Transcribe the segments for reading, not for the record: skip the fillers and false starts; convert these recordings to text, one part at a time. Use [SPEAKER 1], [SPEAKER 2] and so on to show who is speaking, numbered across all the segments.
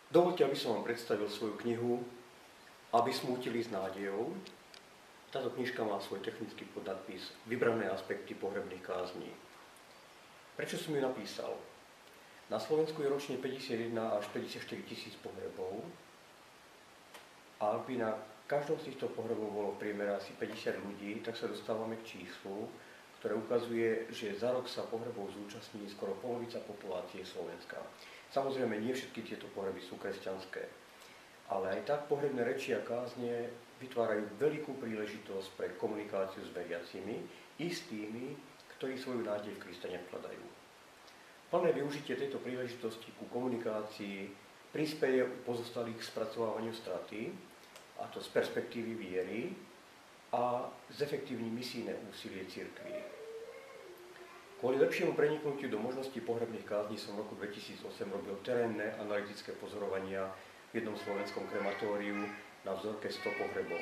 [SPEAKER 1] Dovoľte, aby som vám predstavil svoju knihu Aby smútili s nádejou. Táto knižka má svoj technický podnadpis Vybrané aspekty pohrebných kázní. Prečo som ju napísal? Na Slovensku je ročne 51 až 54 tisíc pohrebov a ak by na každom z týchto pohrebov bolo v priemere asi 50 ľudí, tak sa dostávame k číslu, ktoré ukazuje, že za rok sa pohrebov zúčastní skoro polovica populácie Slovenska. Samozrejme, nie všetky tieto pohreby sú kresťanské, ale aj tak pohrebné reči a kázne vytvárajú veľkú príležitosť pre komunikáciu s veriacimi i s tými, ktorí svoju nádej v Krista nevkladajú. Plné využitie tejto príležitosti ku komunikácii prispieje pozostalých k spracovávaniu straty, a to z perspektívy viery, a zefektívni misijné úsilie cirkvi. Kvôli lepšiemu preniknutiu do možností pohrebných kázní som v roku 2008 robil terénne analytické pozorovania v jednom slovenskom krematóriu na vzorke 100 pohrebov.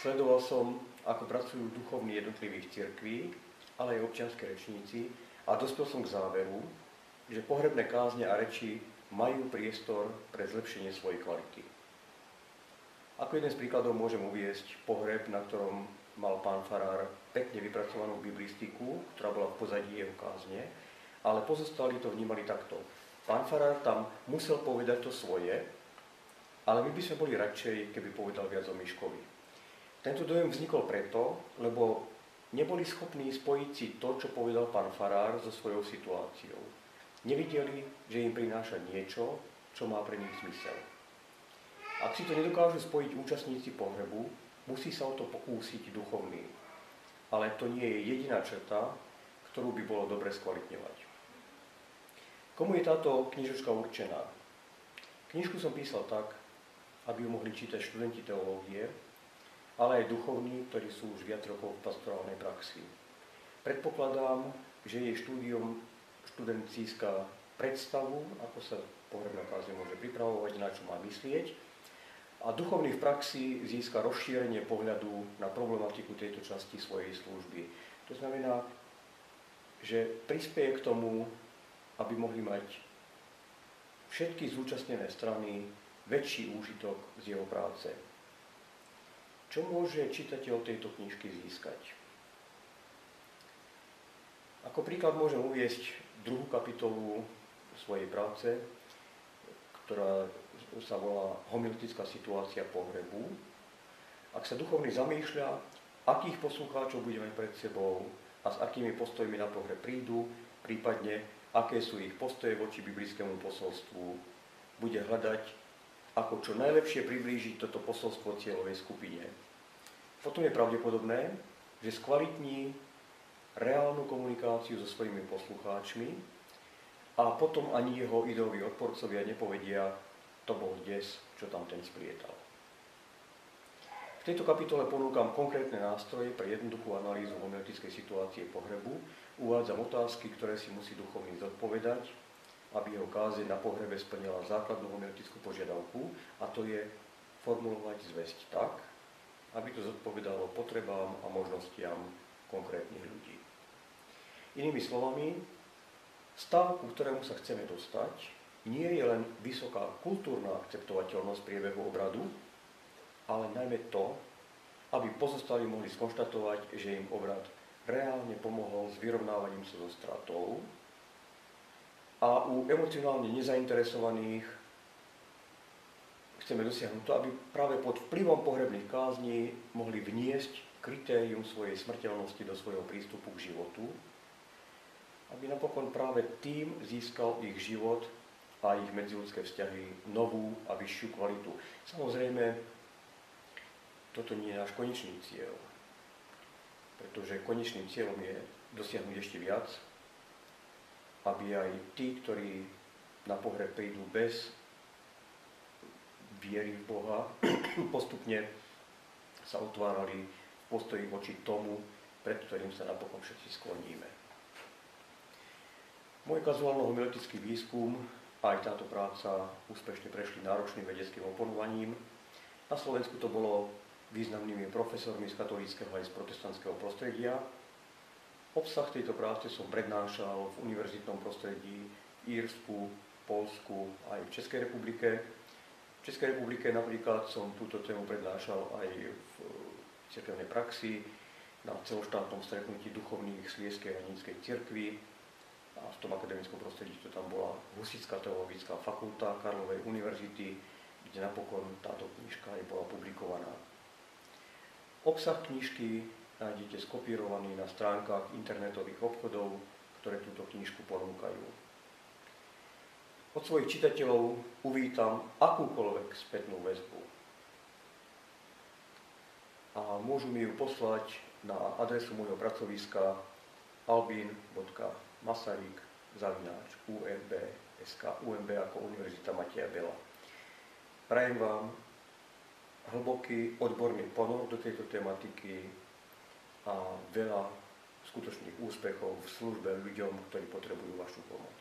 [SPEAKER 1] Sledoval som, ako pracujú duchovní jednotlivých cirkví, ale aj občianske rečníci, a dospel som k záveru, že pohrebné kázne a reči majú priestor pre zlepšenie svojej kvality. Ako jeden z príkladov môžem uviesť pohreb, na ktorom mal pán farár pekne vypracovanú biblistiku, ktorá bola v pozadí jeho kázne, ale pozostali to vnímali takto. Pán farár tam musel povedať to svoje, ale my by sme boli radšej, keby povedal viac o Miškovi. Tento dojem vznikol preto, lebo neboli schopní spojiť si to, čo povedal pán farár, so svojou situáciou. Nevideli, že im prináša niečo, čo má pre nich zmysel. Ak si to nedokážu spojiť účastníci pohrebu, musí sa o to pokúsiť duchovný. Ale to nie je jediná črta, ktorú by bolo dobre skvalitňovať. Komu je táto knižočka určená? Knižku som písal tak, aby ju mohli čítať študenti teológie, ale aj duchovní, ktorí sú už viac rokov v pastorálnej praxi. Predpokladám, že jej štúdium študent získa predstavu, ako sa pohrebná kázne môže pripravovať, na čo má myslieť, a duchovný v praxi získa rozšírenie pohľadu na problematiku tejto časti svojej služby. To znamená, že prispieje k tomu, aby mohli mať všetky zúčastnené strany väčší úžitok z jeho práce. Čo môže čitateľ tejto knižky získať? Ako príklad môžem uviesť druhú kapitolu svojej práce, ktorá sa volá Homiletická situácia pohrebu. Ak sa duchovný zamýšľa, akých poslucháčov budeme mať pred sebou a s akými postojmi na pohreb prídu, prípadne aké sú ich postoje voči biblickému posolstvu, bude hľadať, ako čo najlepšie priblížiť toto posolstvo cieľovej skupine. Potom je pravdepodobné, že skvalitní reálnu komunikáciu so svojimi poslucháčmi a potom ani jeho ideoví odporcovia nepovedia, to bol des, čo tam ten splietal. V tejto kapitole ponúkam konkrétne nástroje pre jednoduchú analýzu homiletickej situácie pohrebu, uvádzam otázky, ktoré si musí duchovný zodpovedať, aby jeho kázeň na pohrebe splnila základnú homiletickú požiadavku, a to je formulovať zvesť tak, aby to zodpovedalo potrebám a možnostiam konkrétnych ľudí. Inými slovami, stav, ku ktorému sa chceme dostať, nie je len vysoká kultúrna akceptovateľnosť priebehu obradu, ale najmä to, aby pozostali mohli skonštatovať, že im obrad reálne pomohol s vyrovnávaním sa so stratou, a u emocionálne nezainteresovaných chceme dosiahnuť to, aby práve pod vplyvom pohrebných kázní mohli vniesť kritérium svojej smrteľnosti do svojho prístupu k životu, aby napokon práve tým získal ich život a ich medziľudské vzťahy novú a vyššiu kvalitu. Samozrejme, toto nie je náš konečný cieľ, pretože konečným cieľom je dosiahnuť ešte viac, aby aj tí, ktorí na pohreb prídu bez viery v Boha, postupne sa otvárali v postoji voči tomu, pred ktorým sa napokon všetci skloníme. Môj kazuálno-homiletický výskum a aj táto práca úspešne prešli náročným vedeckým oponovaním. Na Slovensku to bolo významnými profesormi z katolíckeho aj z protestantského prostredia. Obsah tejto práce som prednášal v univerzitnom prostredí v Írsku, Poľsku, aj v Českej republike. V Českej republike napríklad som túto tému prednášal aj v cirkevnej praxi, na celoštátnom stretnutí duchovných Sliezskej a Níckej cirkvi a v tom akademickom prostredí to tam bola Husitská teologická fakulta Karlovej univerzity, kde napokon táto knižka aj bola publikovaná. Obsah knižky nájdete skopírovaný na stránkach internetových obchodov, ktoré túto knižku ponúkajú. Od svojich čitateľov uvítam akúkoľvek spätnú väzbu. A môžu mi ju poslať na adresu môjho pracoviska albin.masaryk@umb.sk, UMB ako Univerzita Mateja Bela. Prajem vám hlboký odborný ponor do tejto tematiky a veľa skutočných úspechov v službe ľuďom, ktorí potrebujú vašu pomoc.